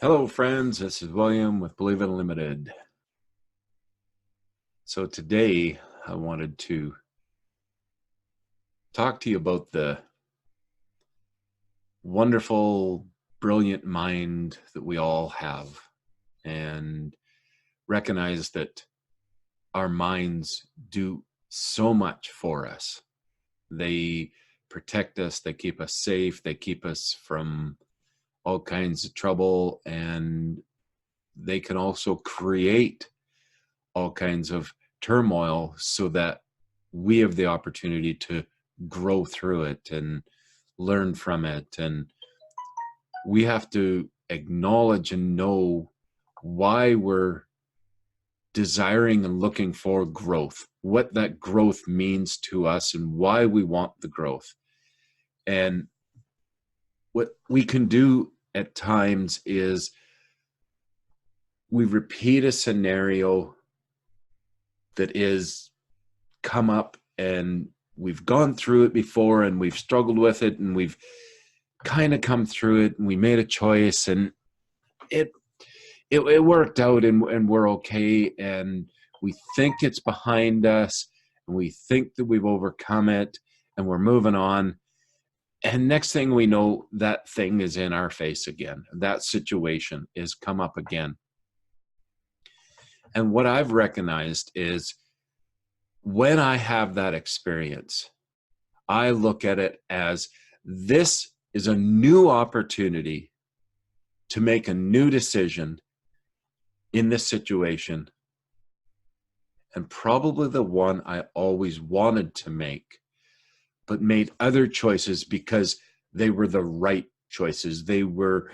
Hello, friends. This is William with Believe It Unlimited. So today I wanted to talk to you about the wonderful, brilliant mind that we all have and recognize that our minds do so much for us. They protect us, they keep us safe, they keep us from all kinds of trouble, and they can also create all kinds of turmoil so that we have the opportunity to grow through it and learn from it. And we have to acknowledge and know why we're desiring and looking for growth, what that growth means to us and why we want the growth. And what we can do at times is we repeat a scenario that is come up, and we've gone through it before and we've struggled with it and we've kind of come through it and we made a choice and it worked out, and we're okay, and we think it's behind us and we think that we've overcome it and we're moving on, and next thing we know, that thing is in our face again. That situation is come up again. And what I've recognized is when I have that experience, I look at it as this is a new opportunity to make a new decision in this situation, and probably the one I always wanted to make, but made other choices because they were the right choices. They were,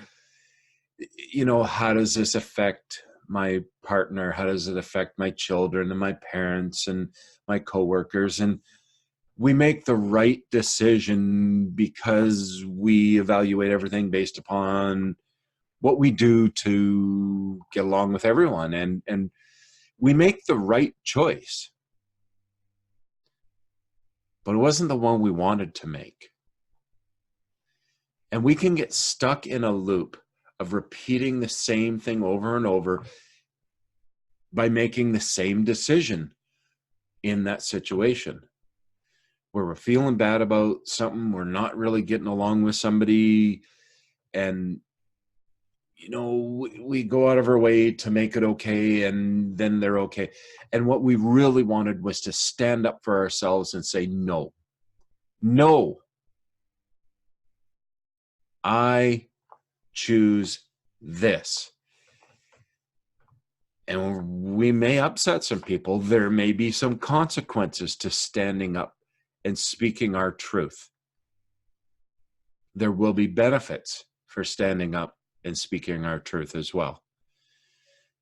how does this affect my partner? How does it affect my children and my parents and my coworkers? And we make the right decision because we evaluate everything based upon what we do to get along with everyone. And we make the right choice, but it wasn't the one we wanted to make. And we can get stuck in a loop of repeating the same thing over and over by making the same decision in that situation, where we're feeling bad about something, we're not really getting along with somebody, and we go out of our way to make it okay, and then they're okay. And what we really wanted was to stand up for ourselves and say, no, I choose this. And we may upset some people. There may be some consequences to standing up and speaking our truth. There will be benefits for standing up and speaking our truth as well.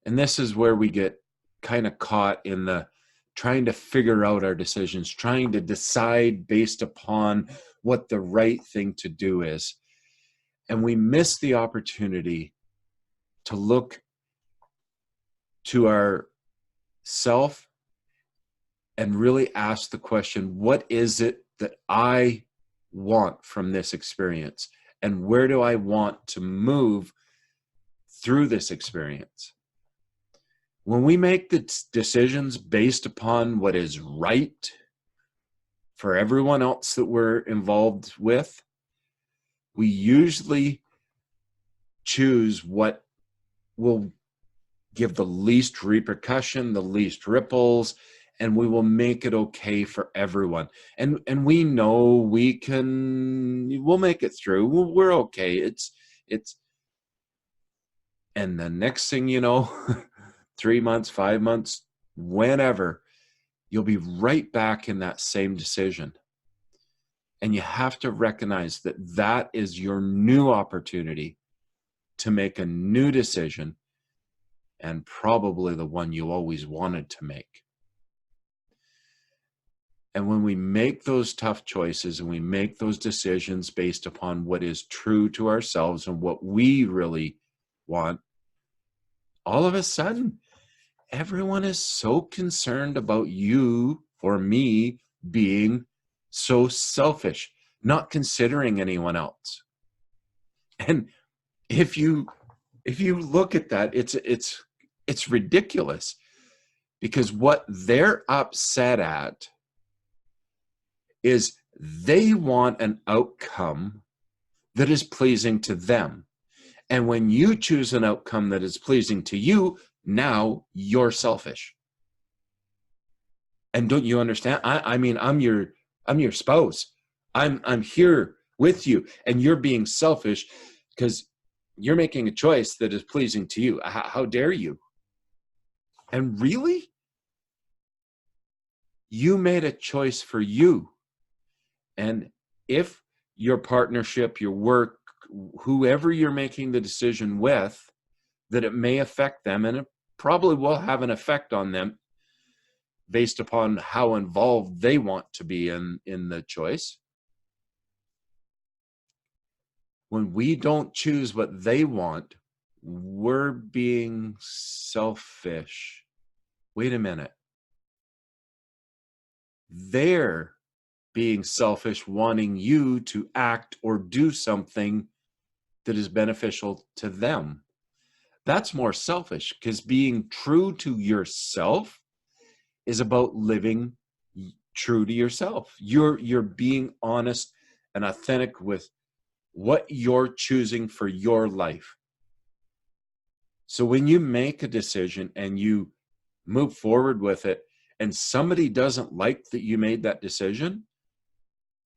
And this is where we get kind of caught in the trying to figure out our decisions, trying to decide based upon what the right thing to do is. And we miss the opportunity to look to our self and really ask the question, what is it that I want from this experience? And where do I want to move through this experience? When we make the decisions based upon what is right for everyone else that we're involved with, we usually choose what will give the least repercussion, the least ripples, and we will make it okay for everyone. And we know we'll make it through. We're okay. It's and the next thing you know, 3 months, 5 months, whenever, you'll be right back in that same decision. And you have to recognize that that is your new opportunity to make a new decision, and probably the one you always wanted to make. And when we make those tough choices and we make those decisions based upon what is true to ourselves and what we really want, all of a sudden, everyone is so concerned about you or me being so selfish, not considering anyone else. And if you If you look at that, it's ridiculous, because what they're upset at is they want an outcome that is pleasing to them. And when you choose an outcome that is pleasing to you, now you're selfish. And don't you understand? I mean, I'm your spouse. I'm here with you, and you're being selfish because you're making a choice that is pleasing to you. How dare you? And really, you made a choice for you. And if your partnership, your work, whoever you're making the decision with, that it may affect them, and it probably will have an effect on them based upon how involved they want to be in the choice. When we don't choose what they want, we're being selfish. Wait a minute. They're being selfish, wanting you to act or do something that is beneficial to them. That's more selfish, because being true to yourself is about living true to yourself. You're being honest and authentic with what you're choosing for your life. So when you make a decision and you move forward with it, and somebody doesn't like that you made that decision,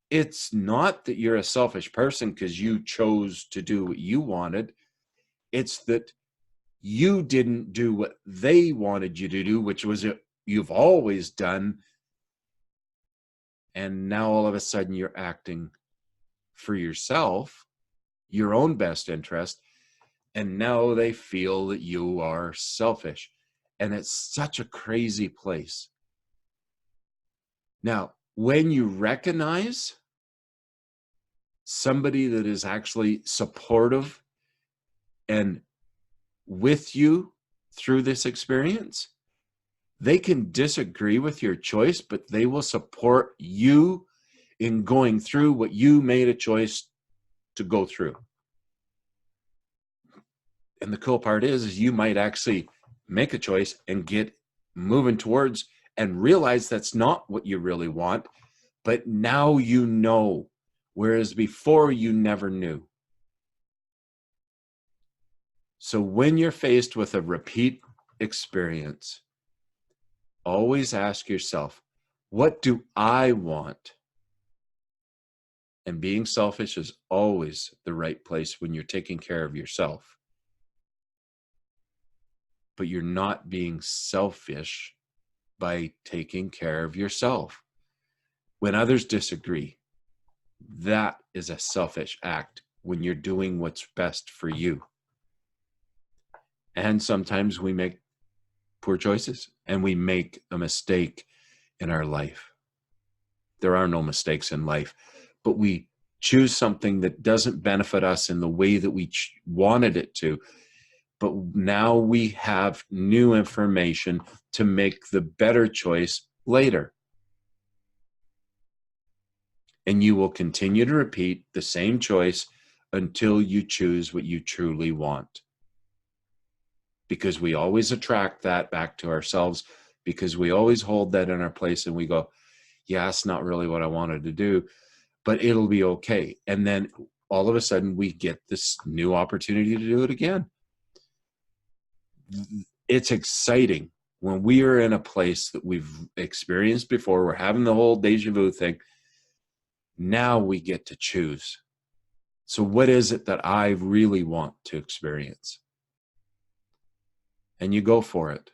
it's not that you're a selfish person because you chose to do what you wanted. It's that you didn't do what they wanted you to do, which was you've always done. And now all of a sudden you're acting for yourself, your own best interest. And now they feel that you are selfish. And it's such a crazy place. Now, when you recognize somebody that is actually supportive and with you through this experience, they can disagree with your choice, but they will support you in going through what you made a choice to go through. And the cool part is you might actually make a choice and get moving towards and realize that's not what you really want, but now you know, whereas before you never knew. So when you're faced with a repeat experience, always ask yourself, what do I want? And being selfish is always the right place when you're taking care of yourself. But you're not being selfish by taking care of yourself. When others disagree, that is a selfish act when you're doing what's best for you. And sometimes we make poor choices and we make a mistake in our life. There are no mistakes in life, but we choose something that doesn't benefit us in the way that we wanted it to. But now we have new information to make the better choice later. And you will continue to repeat the same choice until you choose what you truly want. Because we always attract that back to ourselves, because we always hold that in our place and we go, yeah, it's not really what I wanted to do, but it'll be okay. And then all of a sudden we get this new opportunity to do it again. It's exciting when we are in a place that we've experienced before. We're having the whole deja vu thing. Now we get to choose. So what is it that I really want to experience? And you go for it.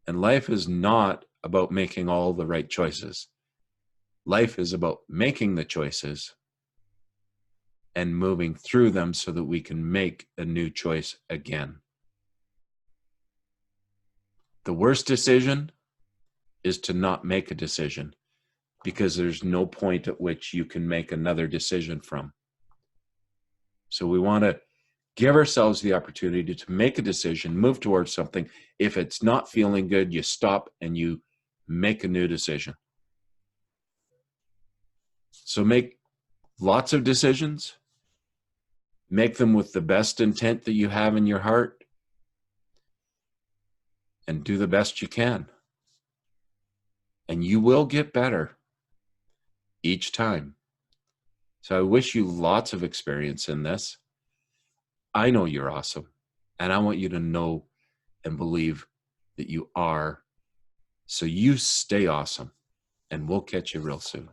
And life is not about making all the right choices. Life is about making the choices and moving through them so that we can make a new choice again. The worst decision is to not make a decision, because there's no point at which you can make another decision from. So we want to give ourselves the opportunity to make a decision, move towards something. If it's not feeling good, you stop and you make a new decision. So make lots of decisions, Make them with the best intent that you have in your heart, and do the best you can. And you will get better each time. So I wish you lots of experience in this. I know you're awesome, and I want you to know and believe that you are. So you stay awesome, and we'll catch you real soon.